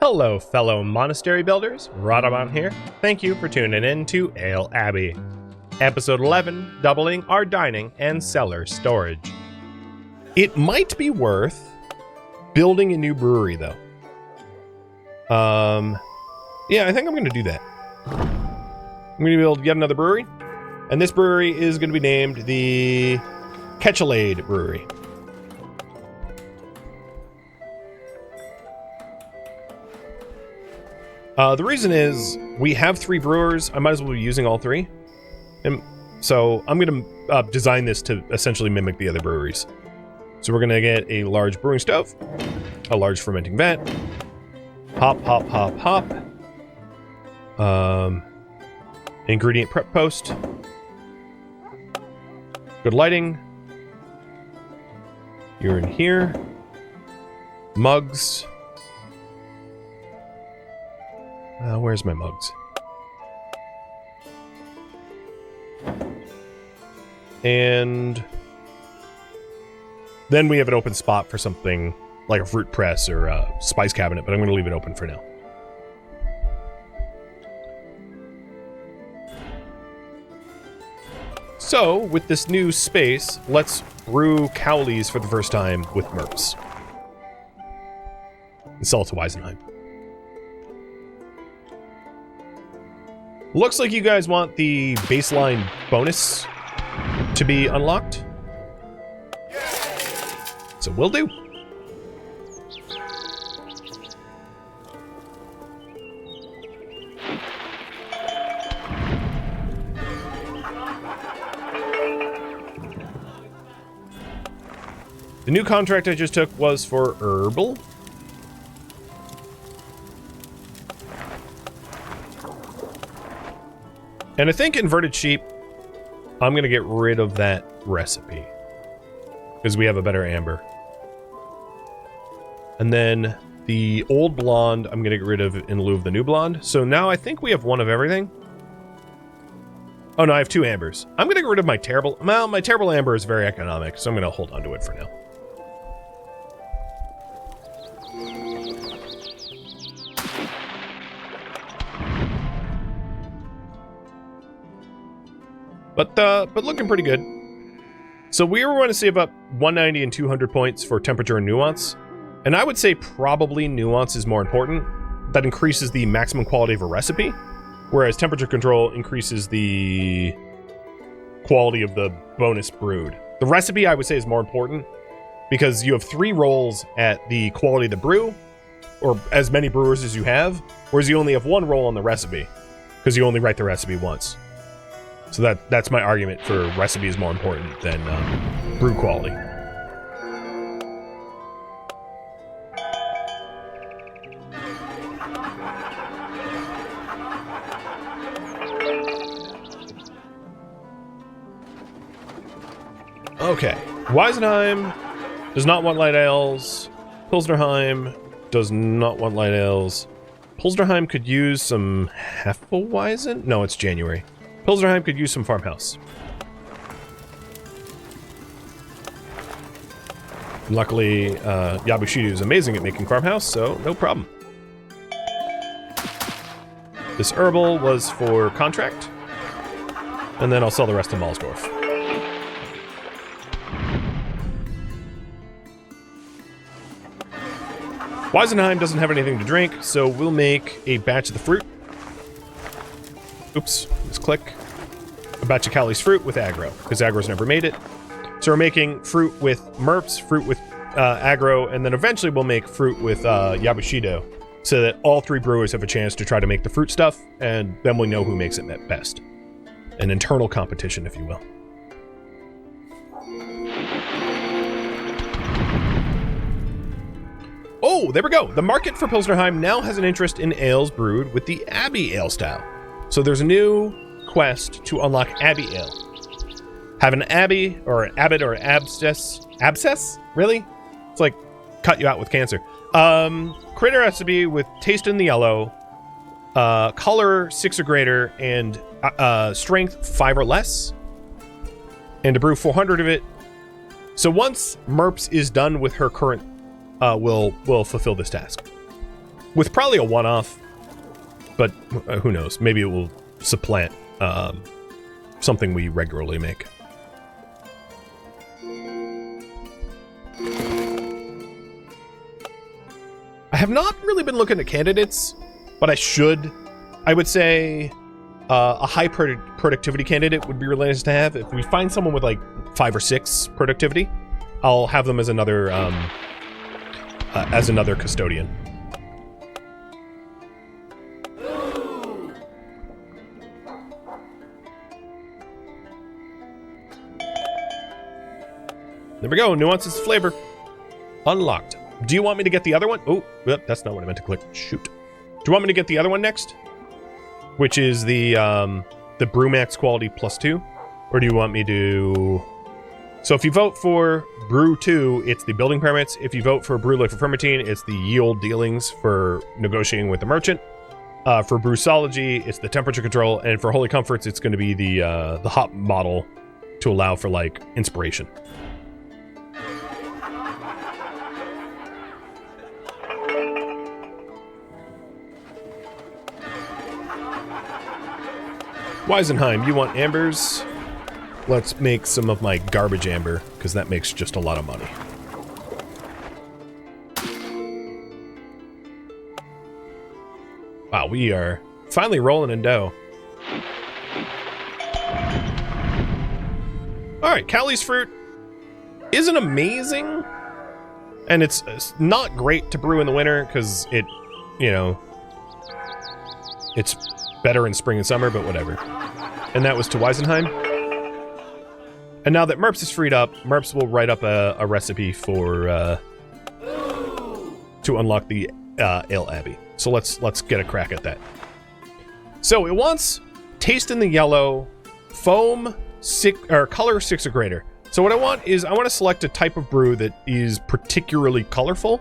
Hello, fellow monastery builders. Rhadamant here. Thank you for tuning in to Ale Abbey. Episode 11, doubling our dining and cellar storage. It might be worth building a new brewery, though. Yeah, I think I'm going to do that. I'm going to build yet another brewery. And this brewery is going to be named the Ketchelade Brewery. The reason is we have 3 brewers. I might as well be using all 3. And so I'm going to design this to essentially mimic the other breweries. So we're going to get a large brewing stove, a large fermenting vat, hop. Ingredient prep post. Good lighting. You're in here. Mugs. Where's my mugs? And then we have an open spot for something like a fruit press or a spice cabinet, but I'm going to leave it open for now. So, with this new space, let's brew Cowleys for the first time with Merps. And sell it to Weisenheim. Looks like you guys want the baseline bonus to be unlocked. So we'll do. The new contract I just took was for Herbal. And I think inverted sheep, I'm going to get rid of that recipe. Because we have a better amber. And then the old blonde, I'm going to get rid of in lieu of the new blonde. So now I think we have one of everything. Oh no, I have 2 ambers. I'm going to get rid of my terrible... Well, my terrible amber is very economic, so I'm going to hold on to it for now. But looking pretty good. So we were going to save up 190 and 200 points for temperature and nuance. And I would say probably nuance is more important. That increases the maximum quality of a recipe. Whereas temperature control increases the quality of the bonus brewed. The recipe I would say is more important. Because you have 3 rolls at the quality of the brew. Or as many brewers as you have. Whereas you only have 1 roll on the recipe. Because you only write the recipe once. So that's my argument for recipe is more important than brew quality. Okay. Weisenheim does not want light ales. Pilsnerheim does not want light ales. Pilsnerheim could use some Hefeweizen? No, it's January. Pilsnerheim could use some farmhouse. Luckily, Yabushido is amazing at making farmhouse, so no problem. This Herbal was for contract. And then I'll sell the rest to Malsdorf. Weisenheim doesn't have anything to drink, so we'll make a batch of the fruit. Oops, just click. A batch of Cowley's fruit with aggro, because aggro's never made it. So we're making fruit with Merps, fruit with aggro, and then eventually we'll make fruit with Yabushido, so that all 3 brewers have a chance to try to make the fruit stuff, and then we'll know who makes it best. An internal competition, if you will. Oh, there we go. The market for Pilsnerheim now has an interest in ales brewed with the Abbey ale style. So there's a new quest to unlock Abbey ale. Have an Abbey, or an Abbot, or abscess? Abscess? Really? It's like, cut you out with cancer. Create a recipe with taste in the yellow, color 6 or greater, and strength 5 or less. And to brew 400 of it. So once Merps is done with her current, we'll fulfill this task. with probably a one-off, but who knows? Maybe it will supplant something we regularly make. I have not really been looking at candidates, but I should. I would say a high productivity candidate would be really nice to have. If we find someone with like 5 or 6 productivity, I'll have them as another custodian. There we go. Nuances of flavor unlocked. Do you want me to get the other one? Oh, that's not what I meant to click. Shoot. Do you want me to get the other one next? Which is the Brew Max quality +2? Or do you want me to... So if you vote for Brew 2, it's the building permits. If you vote for Brew Life for Fermentine, it's the yield dealings for negotiating with the merchant. For Brewsology, it's the temperature control. And for Holy Comforts, it's going to be the hop model to allow for, like, inspiration. Weisenheim, you want ambers? Let's make some of my garbage amber, because that makes just a lot of money. Wow, we are finally rolling in dough. Alright, Cowley's fruit isn't amazing, and it's not great to brew in the winter, because it, you know, it's better in spring and summer, but whatever. And that was to Weisenheim. And now that Merps is freed up, Merps will write up a recipe for to unlock the Ale Abbey. So let's get a crack at that. So it wants taste in the yellow, foam, color 6 or greater. So what I want is I want to select a type of brew that is particularly colorful,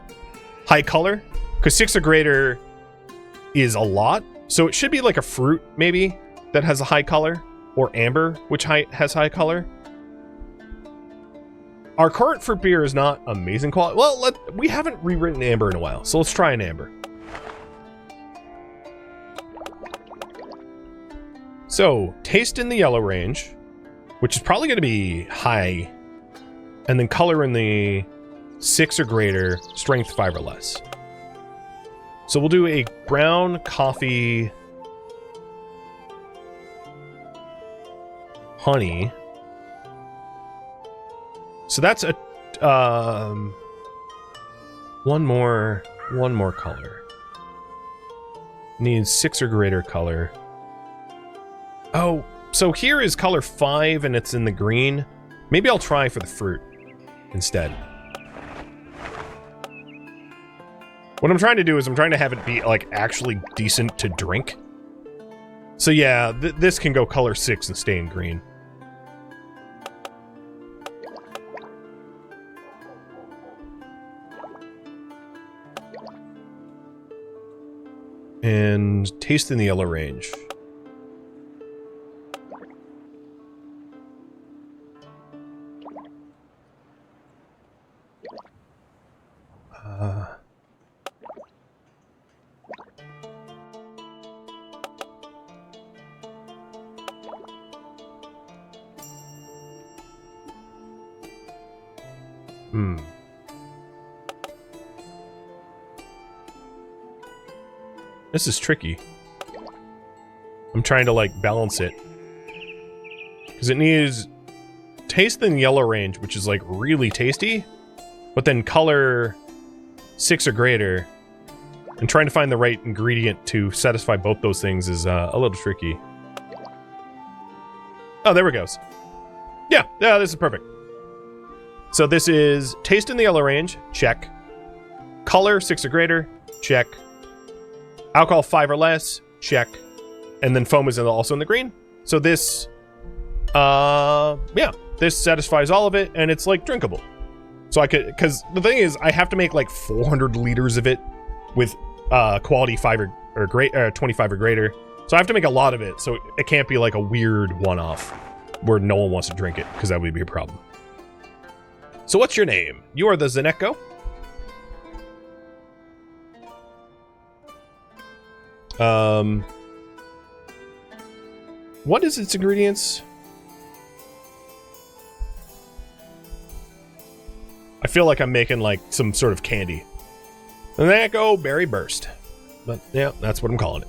high color, because 6 or greater is a lot. So it should be like a fruit, maybe, that has a high color, or amber, which has high color. Our current fruit beer is not amazing quality. Well, we haven't rewritten amber in a while, so let's try an amber. So, taste in the yellow range, which is probably going to be high, and then color in the 6 or greater, strength 5 or less. So we'll do a brown coffee honey. So that's a one more color. Needs 6 or greater color. Oh, so here is color 5 and it's in the green. Maybe I'll try for the fruit instead. What I'm trying to do is I'm trying to have it be, like, actually decent to drink. So yeah, this can go color 6 and stay in green. And taste in the yellow range. This is tricky. I'm trying to, like, balance it. Because it needs taste in the yellow range, which is, like, really tasty, but then color 6 or greater. And trying to find the right ingredient to satisfy both those things is a little tricky. Oh, there it goes. Yeah, this is perfect. So this is taste in the yellow range, check. Color 6 or greater, check. Alcohol 5 or less, check. And then foam is also in the green. So this, yeah, this satisfies all of it, and it's, like, drinkable. So I could, because the thing is, I have to make, like, 400 liters of it with quality 5 or great, 25 or greater. So I have to make a lot of it, so it can't be, like, a weird one-off where no one wants to drink it, because that would be a problem. So what's your name? You are the Zeneko? What is its ingredients? I feel like I'm making like some sort of candy. And there go berry burst. But yeah, that's what I'm calling it.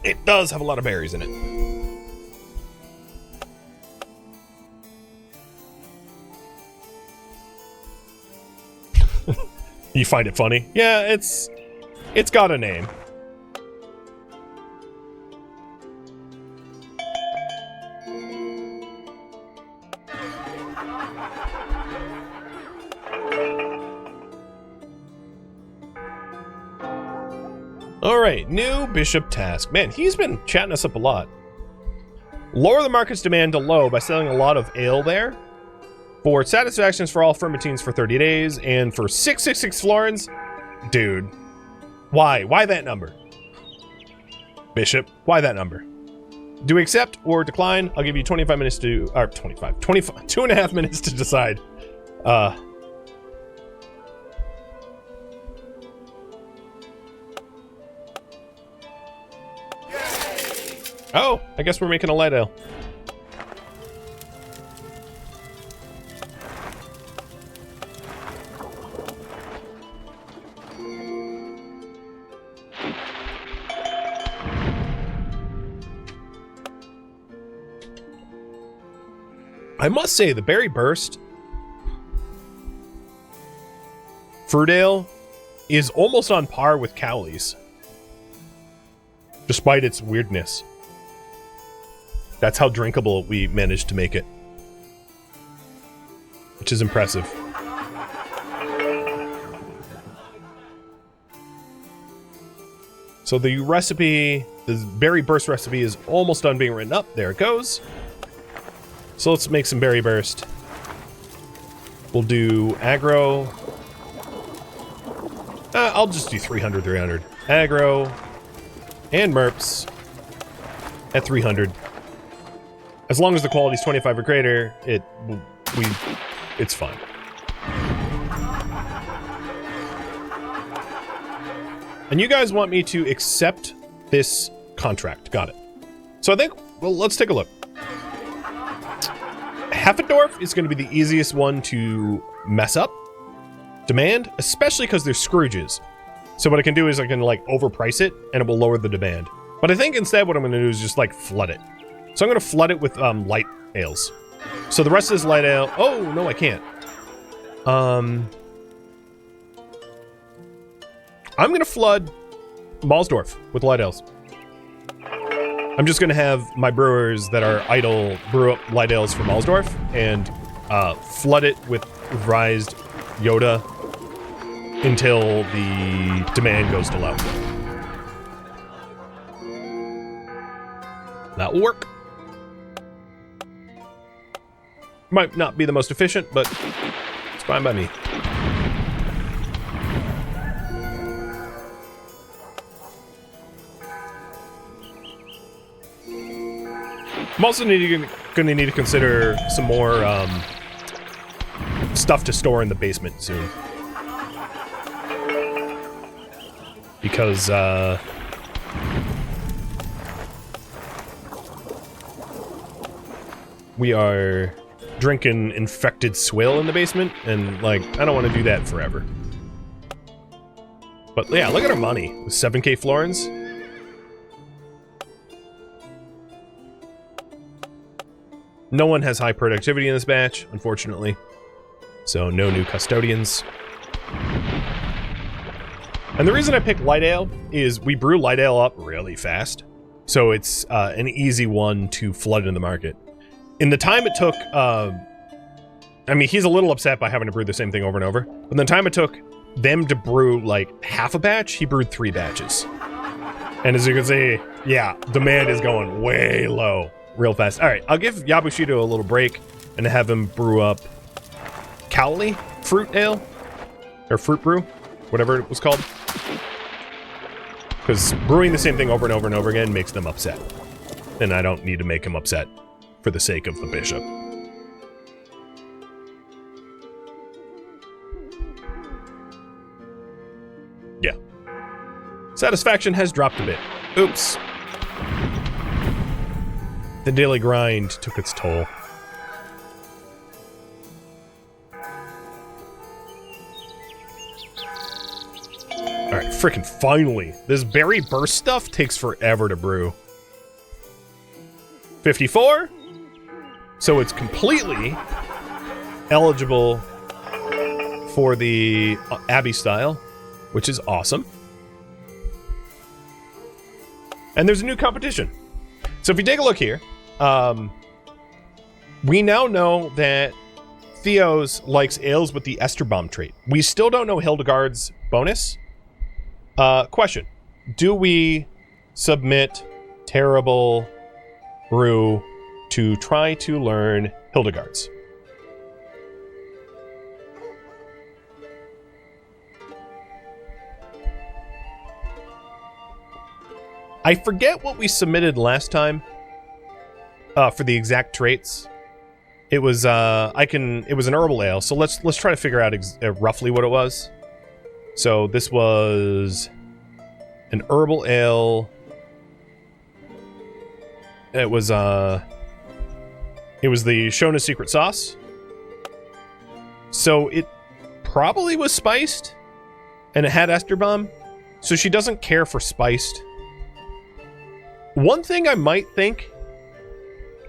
It does have a lot of berries in it. You find it funny? Yeah, it's got a name. Alright, new bishop task. Man, he's been chatting us up a lot. Lower the market's demand to low by selling a lot of ale there. For satisfactions for all fermentines for 30 days. And for 666 florins. Dude. Why? Why that number? Bishop, why that number? Do we accept or decline? I'll give you 25 minutes to... Or 25. 2.5 minutes to decide. Oh, I guess we're making a light ale. I must say, the Berry Burst Fruit Ale is almost on par with Cowley's, despite its weirdness. That's how drinkable we managed to make it, which is impressive. So the recipe, the Berry Burst recipe is almost done being written up. There it goes. So let's make some Berry Burst. We'll do aggro. I'll just do 300, 300. Aggro and merps at 300. As long as the quality is 25 or greater, it's fine. And you guys want me to accept this contract. Got it. So I think, well, let's take a look. Heffendorf is going to be the easiest one to mess up. Demand, especially because they're Scrooges. So what I can do is I can, like, overprice it, and it will lower the demand. But I think instead what I'm going to do is just, like, flood it. So I'm going to flood it with light ales. So the rest of this light ale... Oh, no, I can't. I'm going to flood Malsdorf with light ales. I'm just going to have my brewers that are idle brew up light ales for Malsdorf and flood it with Rised Yoda until the demand goes to low. That will work. Might not be the most efficient, but it's fine by me. I'm also going to need to consider some more stuff to store in the basement soon. Because, we are drinking infected swill in the basement, and, like, I don't want to do that forever. But, yeah, look at our money. With 7k florins. No one has high productivity in this batch, unfortunately. So, no new custodians. And the reason I picked light ale is we brew light ale up really fast. So it's an easy one to flood in the market. In the time it took, I mean, he's a little upset by having to brew the same thing over and over. But in the time it took them to brew, like, half a batch, he brewed 3 batches. And as you can see, yeah, demand is going way low real fast. All right, I'll give Yabushido a little break and have him brew up Cowley Fruit Ale. Or Fruit Brew, whatever it was called. Because brewing the same thing over and over and over again makes them upset. And I don't need to make him upset for the sake of the bishop. Satisfaction has dropped a bit. Oops. The daily grind took its toll. Alright, frickin' finally. This berry burst stuff takes forever to brew. 54. So it's completely eligible for the Abbey style, which is awesome. And there's a new competition. So if you take a look here, we now know that Theo's likes ales with the Ester Bomb trait. We still don't know Hildegard's bonus. Question. Do we submit Terrible Brew to try to learn Hildegard's? I forget what we submitted last time for the exact traits. It was it was an herbal ale, so let's try to figure out roughly what it was. So this was an herbal ale. It was the Shona's secret sauce. So it probably was spiced, and it had Ester Bomb. So she doesn't care for spiced. One thing I might think,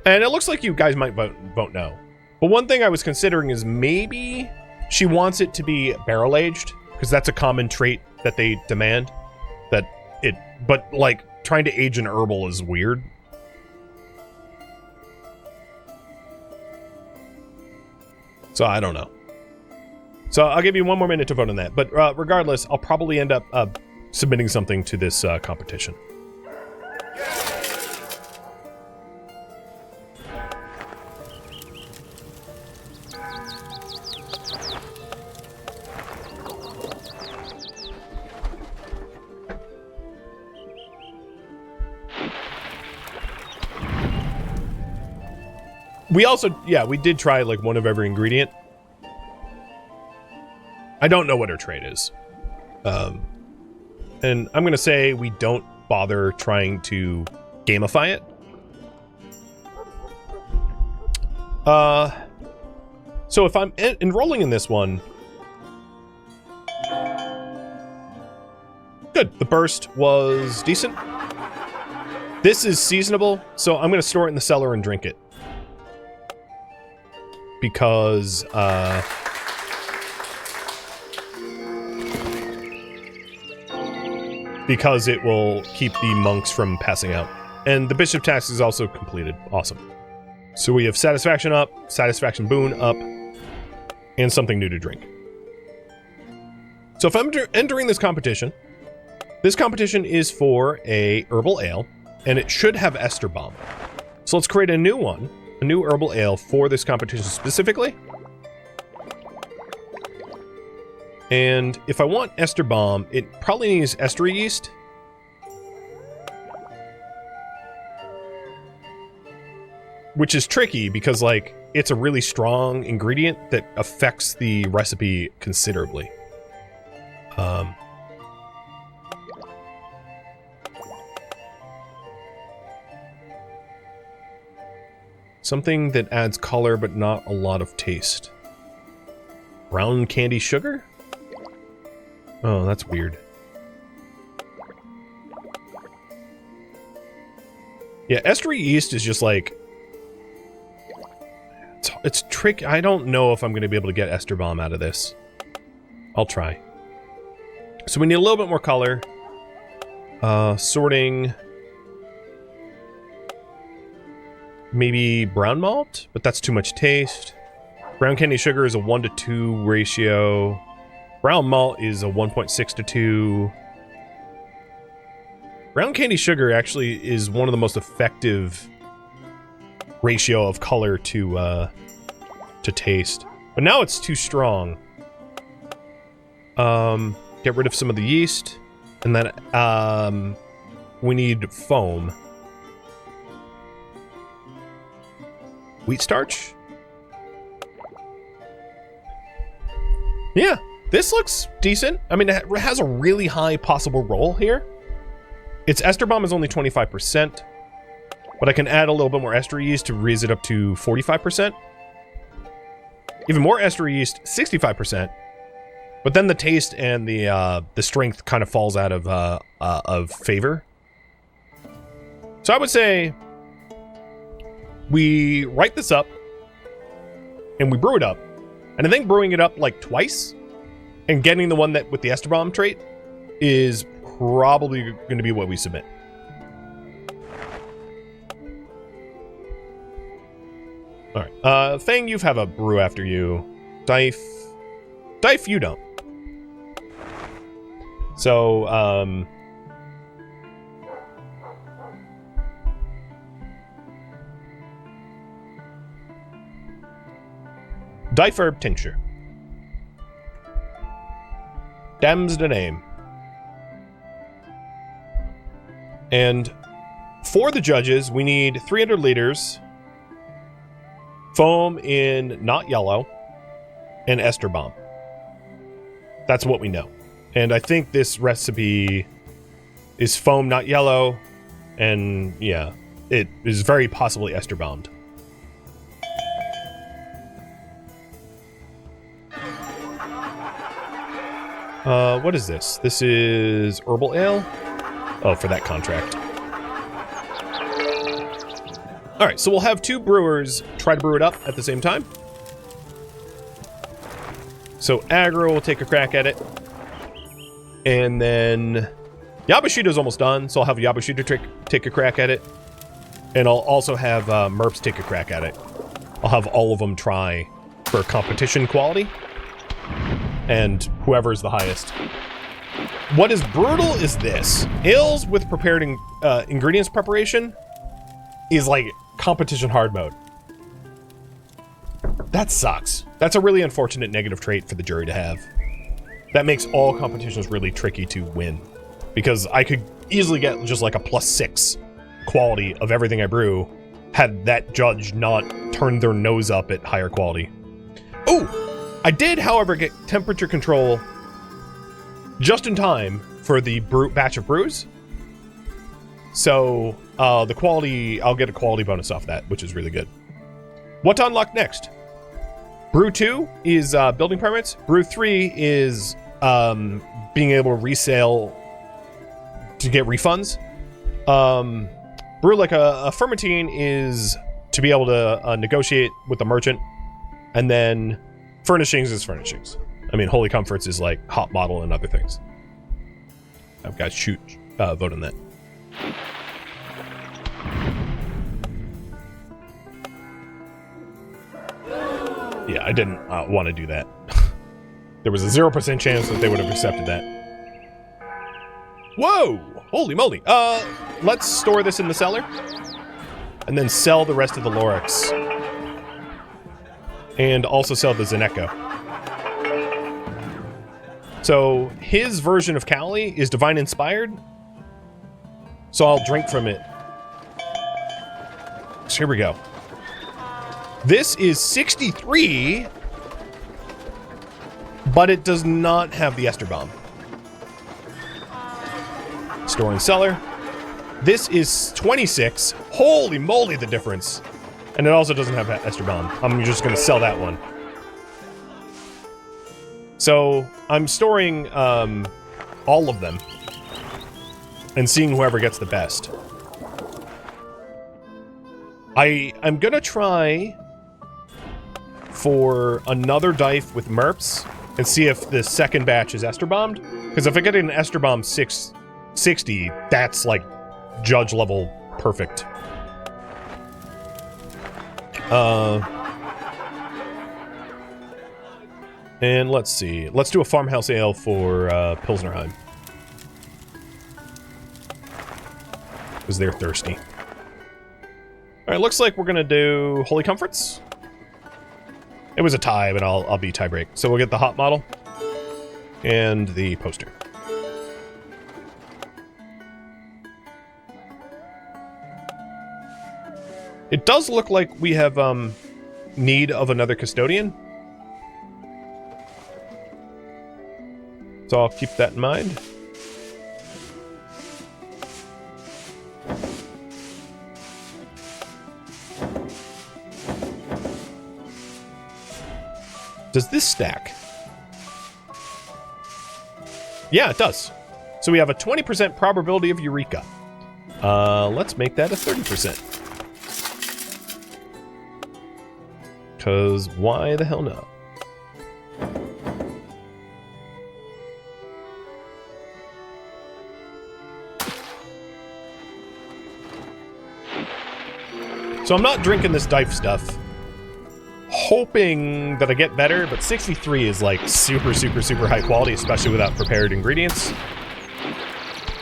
and it looks like you guys might vote no, but one thing I was considering is maybe she wants it to be barrel aged, because that's a common trait that they demand. But like trying to age an herbal is weird. So I don't know. So I'll give you one more minute to vote on that. But regardless, I'll probably end up submitting something to this competition. We also, we did try like one of every ingredient. I don't know what her trait is. And I'm going to say we don't bother trying to gamify it. So if I'm enrolling in this one, good. The burst was decent. This is seasonable, so I'm going to store it in the cellar and drink it. Because, it will keep the monks from passing out. And the bishop task is also completed. Awesome. So we have satisfaction up, satisfaction boon up, and something new to drink. So if I'm entering this competition is for a herbal ale, and it should have Ester Bomb. So let's create a new one. A new herbal ale for this competition specifically. And if I want Ester Bomb, it probably needs estery yeast. Which is tricky because, like, it's a really strong ingredient that affects the recipe considerably. Something that adds color but not a lot of taste. Brown candy sugar? Oh, that's weird. Yeah, estery yeast is just like... It's tricky. I don't know if I'm going to be able to get Ester Bomb out of this. I'll try. So we need a little bit more color. Sorting... Maybe brown malt, but that's too much taste. Brown candy sugar is a 1-to-2 ratio. Brown malt is a 1.6 to 2. Brown candy sugar actually is one of the most effective ratio of color to taste. But now it's too strong. Get rid of some of the yeast. And then we need foam. Wheat starch? Yeah, this looks decent. I mean, it has a really high possible roll here. Its ester bomb is only 25%, but I can add a little bit more ester yeast to raise it up to 45%. Even more ester yeast, 65%. But then the taste and the strength kind of falls out of favor. So I would say we write this up and we brew it up. And I think brewing it up like twice and getting the one that with the ester bomb trait is probably going to be what we submit. All right. Fang, you have a brew after you. Dife, you don't. So, Dife herb tincture. Dam's the name. And for the judges, we need 300 liters, foam in not yellow, and ester bomb. That's what we know. And I think this recipe is foam not yellow, and yeah, it is very possibly ester bombed. What is this? This is Herbal Ale? Oh, for that contract. Alright, so we'll have two brewers try to brew it up at the same time. So Aggro will take a crack at it. And then Yabashita's almost done, so I'll have Yabashita take a crack at it. And I'll also have Merps take a crack at it. I'll have all of them try for competition quality. And whoever's the highest. What is brutal is this. Ales with prepared ingredients preparation is like competition hard mode. That sucks. That's a really unfortunate negative trait for the jury to have. That makes all competitions really tricky to win. Because I could easily get just like a +6 quality of everything I brew had that judge not turned their nose up at higher quality. Ooh! I did, however, get temperature control just in time for the batch of brews. So, the quality, I'll get a quality bonus off that, which is really good. What to unlock next? Brew 2 is building permits. Brew 3 is being able to resale to get refunds. Brew like a fermentine is to be able to negotiate with the merchant. And then furnishings is furnishings. I mean, Holy Comforts is like hot model and other things. I've got to vote on that. Yeah, I didn't want to do that. There was a 0% chance that they would have accepted that. Whoa! Holy moly. Let's store this in the cellar. And then sell the rest of the Lorax. And also sell the Zeneko. So, his version of Cali is Divine Inspired. So I'll drink from it. So here we go. This is 63, but it does not have the ester bomb. Store in cellar. This is 26. Holy moly, the difference. And it also doesn't have ester bomb. I'm just going to sell that one. So I'm storing all of them and seeing whoever gets the best. I'm going to try for another dive with Merps and see if the second batch is ester bombed. Because if I get an ester bomb 660, that's like judge level perfect. And let's see. Let's do a farmhouse ale for Pilsnerheim. Because they're thirsty. Alright, looks like we're gonna do Holy Comforts. It was a tie, but I'll be tie break. So we'll get the hot model and the poster. It does look like we have need of another custodian. So I'll keep that in mind. Does this stack? Yeah, it does. So we have a 20% probability of Eureka. Let's make that a 30%. Because why the hell not? So I'm not drinking this Dife stuff, hoping that I get better, but 63 is like super, super, super high quality, especially without prepared ingredients.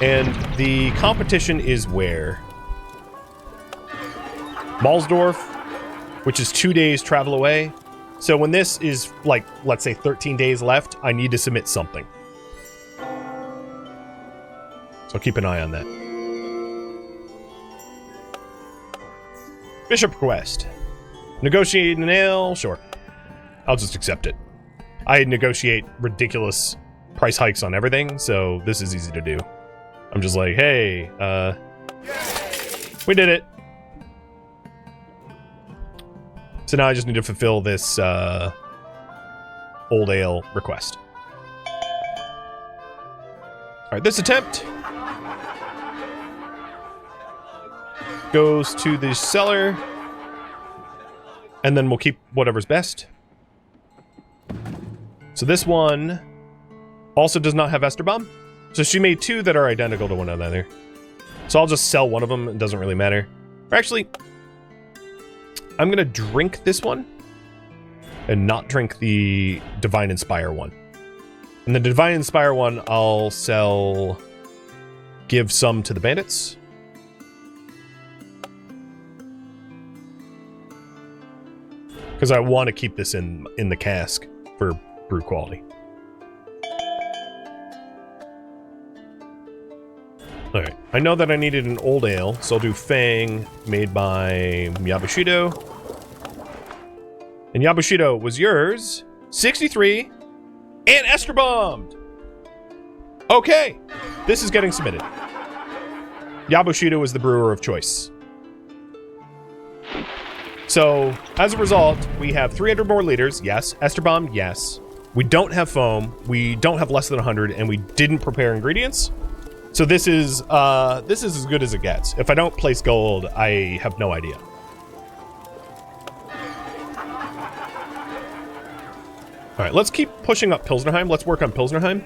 And the competition is where? Malsdorf, which is 2 days travel away. So when this is like, let's say 13 days left, I need to submit something. So keep an eye on that. Bishop request. Negotiate an ale? Sure. I'll just accept it. I negotiate ridiculous price hikes on everything, so this is easy to do. I'm just like, hey, we did it. So now I just need to fulfill this old ale request. Alright, this attempt goes to the cellar, and then we'll keep whatever's best. So this one also does not have Ester Bomb. So she made two that are identical to one another. So I'll just sell one of them. It doesn't really matter. Or actually, I'm going to drink this one and not drink the Divine Inspire one. And the Divine Inspire one, I'll sell, give some to the bandits. Because I want to keep this in the cask for brew quality. Alright, I know that I needed an old ale, so I'll do Fang, made by Yabushido. And Yabushido was yours, 63, and Ester Bombed! Okay, this is getting submitted. Yabushido is the brewer of choice. So, as a result, we have 300 more liters, yes. Ester Bomb, yes. We don't have foam, we don't have less than 100, and we didn't prepare ingredients. So this is as good as it gets. If I don't place gold, I have no idea. Alright, let's keep pushing up Pilsnerheim. Let's work on Pilsnerheim.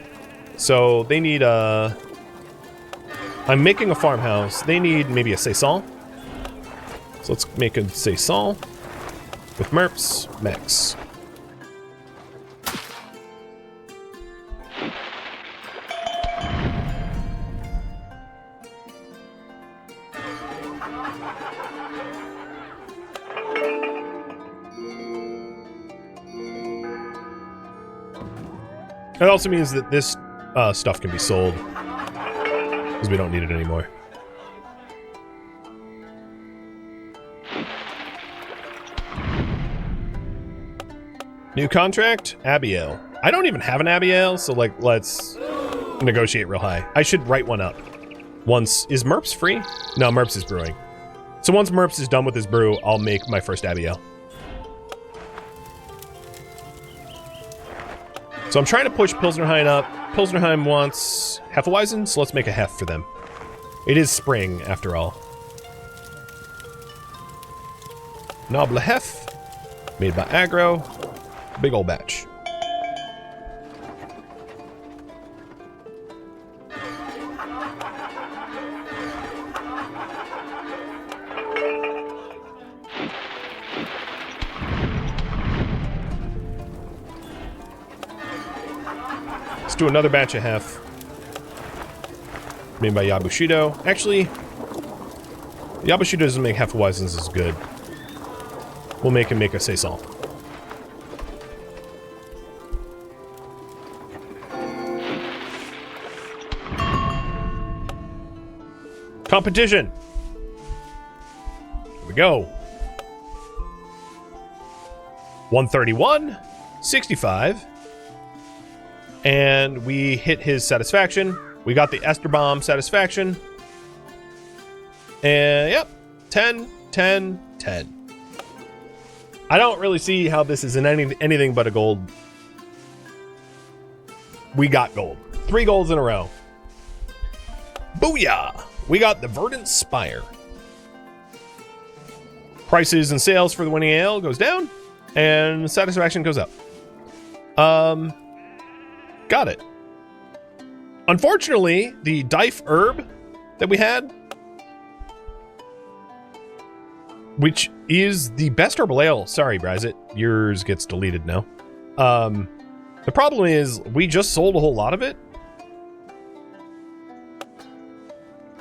So, they need I'm making a farmhouse. They need maybe a saison. So let's make a saison with Merps, Max. It also means that this stuff can be sold because we don't need it anymore. New contract? Abbey Ale. I don't even have an Abbey Ale, so like, let's negotiate real high. I should write one up. Is Merps free? No, Merps is brewing. So once Merps is done with his brew, I'll make my first Abbey Ale. So I'm trying to push Pilsnerheim up. Pilsnerheim wants Hefeweizen, so let's make a Hef for them. It is spring, after all. Noble Hef, made by Aggro. Big old batch. Let's do another batch of Hef. Made by Yabushido. Actually, Yabushido doesn't make Hefeweizens as good. We'll make him make a saison. Competition. Here we go. 131, 65. And we hit his satisfaction. We got the Ester Bomb satisfaction. And yep, 10, 10, 10. I don't really see how this is in anything but a gold. We got gold. 3 golds in a row. Booyah! We got the Verdant Spire. Prices and sales for the winning ale goes down, and satisfaction goes up. Got it. Unfortunately, the Dife Herb that we had, which is the best herbal ale. Sorry, Brazit. Yours gets deleted now. The problem is we just sold a whole lot of it.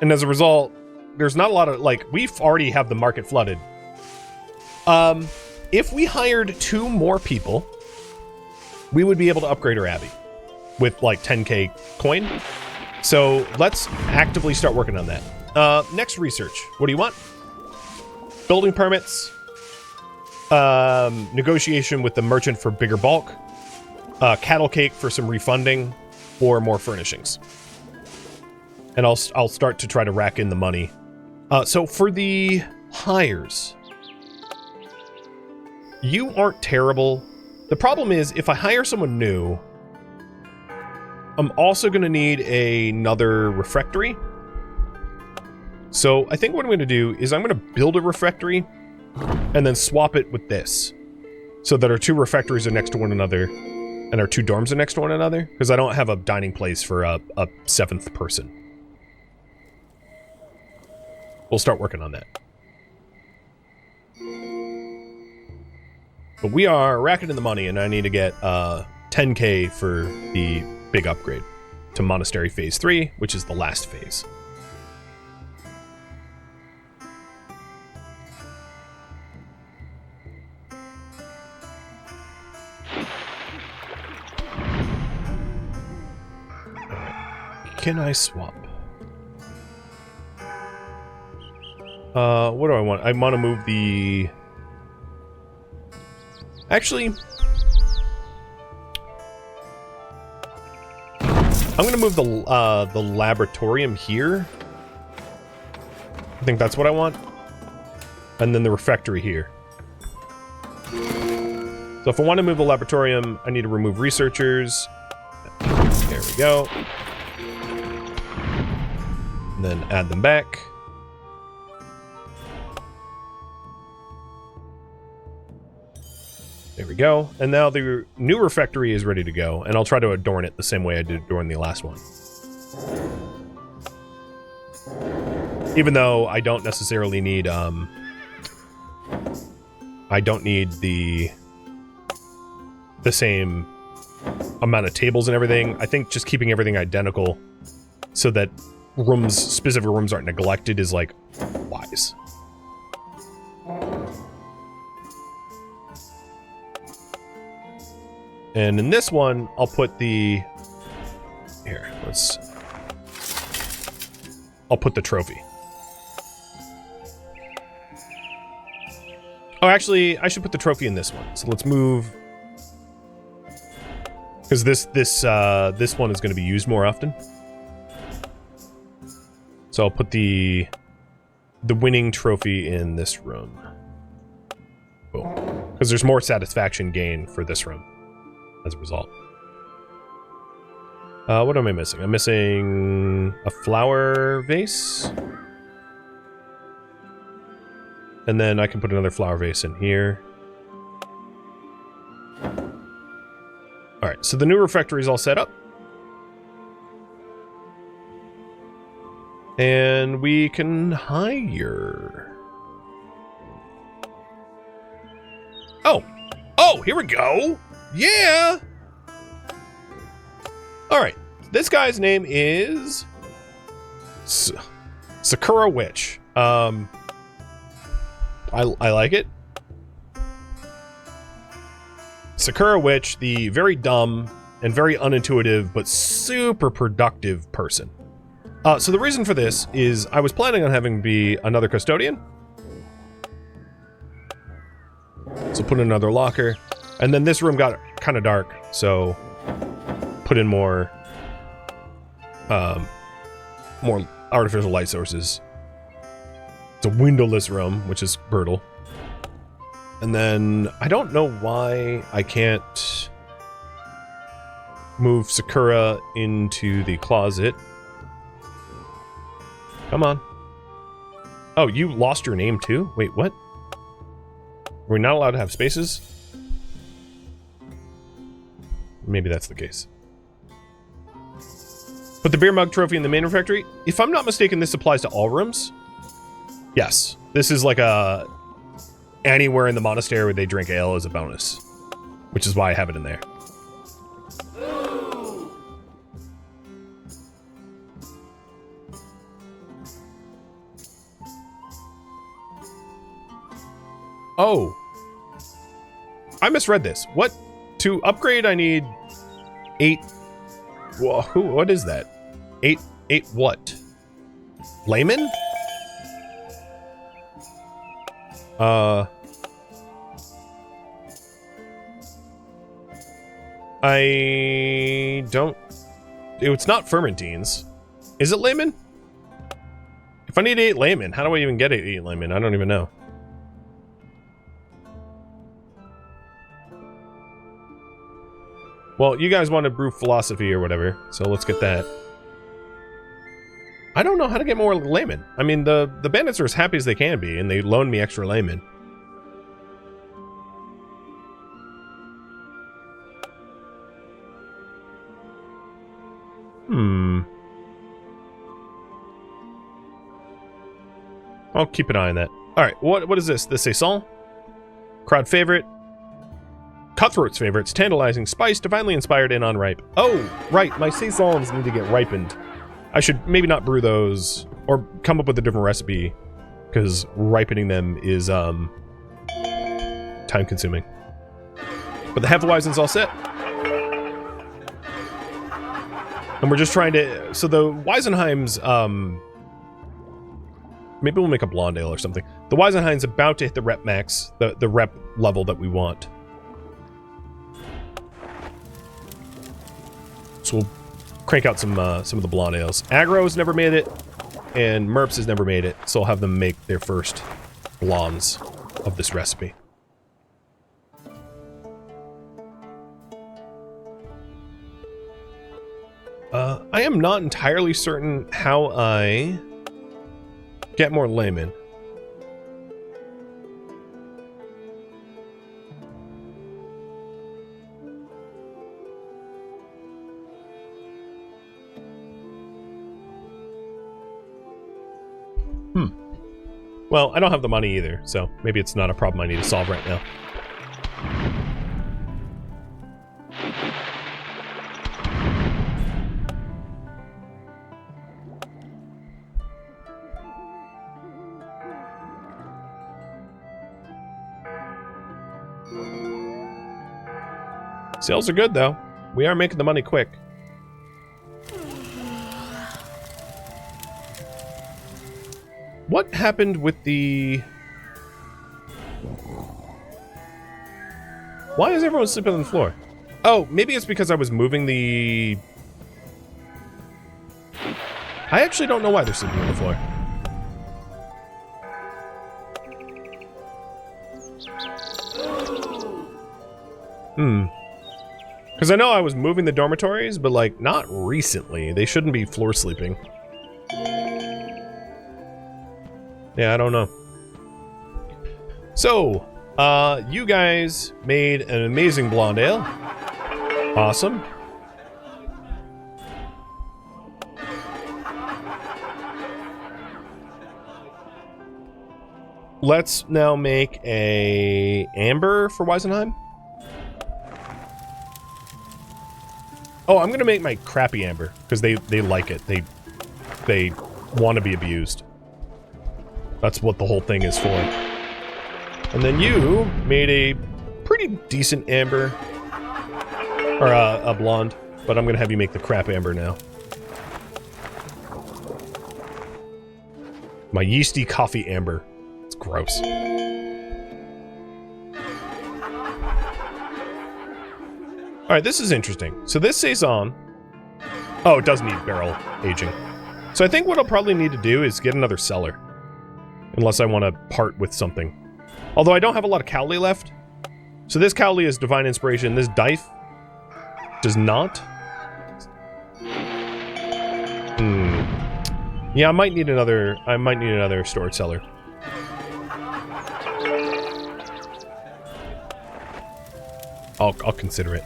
And as a result, there's not a lot of, like, we've already have the market flooded. If we hired 2 more people, we would be able to upgrade our Abbey with like 10k coin. So let's actively start working on that. Next research. What do you want? Building permits, negotiation with the merchant for bigger bulk, cattle cake for some refunding, or more furnishings. And I'll start to try to rack in the money. So for the hires, you aren't terrible. The problem is if I hire someone new, I'm also going to need another refectory. So I think what I'm going to do is I'm going to build a refectory and then swap it with this, so that our 2 refectories are next to one another and our 2 dorms are next to one another, because I don't have a dining place for a 7th person. We'll start working on that. But we are racking in the money, and I need to get 10k for the big upgrade to Monastery Phase 3, which is the last phase. Can I swap? What do I want? I want to move the... Actually, I'm going to move the laboratorium here. I think that's what I want. And then the refectory here. So if I want to move the laboratorium, I need to remove researchers. There we go. And then add them back. There we go. And now the new refectory is ready to go, and I'll try to adorn it the same way I did during the last one. Even though I don't necessarily need, I don't need the same amount of tables and everything. I think just keeping everything identical so that specific rooms aren't neglected is, like, wise. And in this one, I'll put the... Here, I'll put the trophy. Oh, actually, I should put the trophy in this one. So let's move... Because this one is going to be used more often. So I'll put the winning trophy in this room. Boom. Because there's more satisfaction gain for this room as a result. What am I missing? I'm missing a flower vase. And then I can put another flower vase in here. Alright, so the new refectory is all set up. And we can hire. Oh! Oh, here we go! Yeah! Alright, this guy's name is... Sakura Witch. I like it. Sakura Witch, the very dumb and very unintuitive but super productive person. So the reason for this is I was planning on having be another custodian. So put in another locker. And then this room got kind of dark, so put in more artificial light sources. It's a windowless room, which is brutal. And then I don't know why I can't move Sakura into the closet. Come on. Oh, you lost your name too? Wait, what? We're not allowed to have spaces? Maybe that's the case. Put the beer mug trophy in the main refectory. If I'm not mistaken, this applies to all rooms. Yes. This is like a... anywhere in the monastery where they drink ale is a bonus. Which is why I have it in there. Oh. I misread this. What? To upgrade, I need 8... Whoa, what is that? 8 what? Layman? I don't... It's not fermentines. Is it layman? If I need 8 layman, how do I even get 8 layman? I don't even know. Well, you guys want to brew philosophy or whatever, so let's get that. I don't know how to get more layman. I mean, the bandits are as happy as they can be, and they loan me extra layman. I'll keep an eye on that. Alright, what is this? The saison? Crowd favorite. Cutthroat's favorites. Tantalizing, spice, divinely inspired, and unripe. Oh, right, my saisons need to get ripened. I should maybe not brew those, or come up with a different recipe, because ripening them is, time-consuming. But the Hefeweizen's all set. And we're just trying to... So the Weisenheim's, maybe we'll make a blonde ale or something. The Weisenheim's about to hit the rep max, the rep level that we want. So we'll crank out some of the blonde ales. Agro's never made it, and Merps has never made it, so I'll have them make their first blondes of this recipe. I am not entirely certain how I get more layman. Well, I don't have the money either, so maybe it's not a problem I need to solve right now. Sales are good, though. We are making the money quick. What happened with the... Why is everyone sleeping on the floor? Oh, maybe it's because I was moving the... I actually don't know why they're sleeping on the floor. Because I know I was moving the dormitories, but, like, not recently. They shouldn't be floor sleeping. Yeah, I don't know. So, you guys made an amazing blonde ale. Awesome. Let's now make a amber for Weisenheim. Oh, I'm gonna make my crappy amber because they like it. They want to be abused. That's what the whole thing is for. And then you made a pretty decent amber, or a blonde, but I'm gonna have you make the crap amber now. My yeasty coffee amber. It's gross. Alright, this is interesting. So this saison... Oh, it does need barrel aging. So I think what I'll probably need to do is get another cellar. Unless I want to part with something. Although I don't have a lot of Cowley left. So this Cowley is Divine Inspiration. This Dife does not. Yeah, I might need another storage cellar. I'll consider it.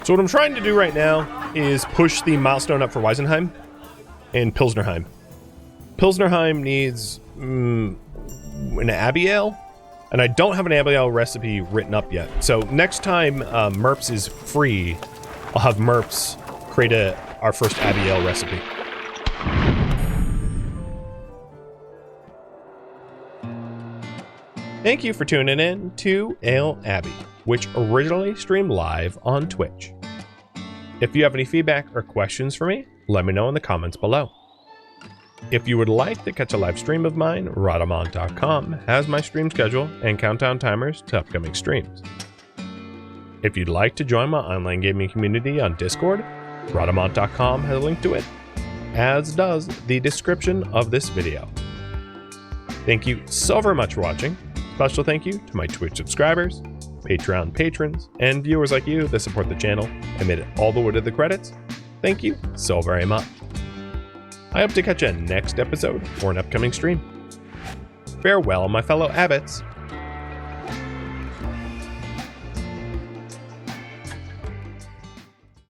So what I'm trying to do right now is push the milestone up for Weisenheim and Pilsnerheim. Pilsnerheim needs an Abbey Ale, and I don't have an Abbey Ale recipe written up yet. So next time Merps is free, I'll have Merps create our first Abbey Ale recipe. Thank you for tuning in to Ale Abbey, which originally streamed live on Twitch. If you have any feedback or questions for me, let me know in the comments below. If you would like to catch a live stream of mine, Rhadamant.com has my stream schedule and countdown timers to upcoming streams. If you'd like to join my online gaming community on Discord, Rhadamant.com has a link to it, as does the description of this video. Thank you so very much for watching. Special thank you to my Twitch subscribers, Patreon patrons, and viewers like you that support the channel and made it all the way to the credits. Thank you so very much. I hope to catch you next episode or an upcoming stream. Farewell, my fellow abbots.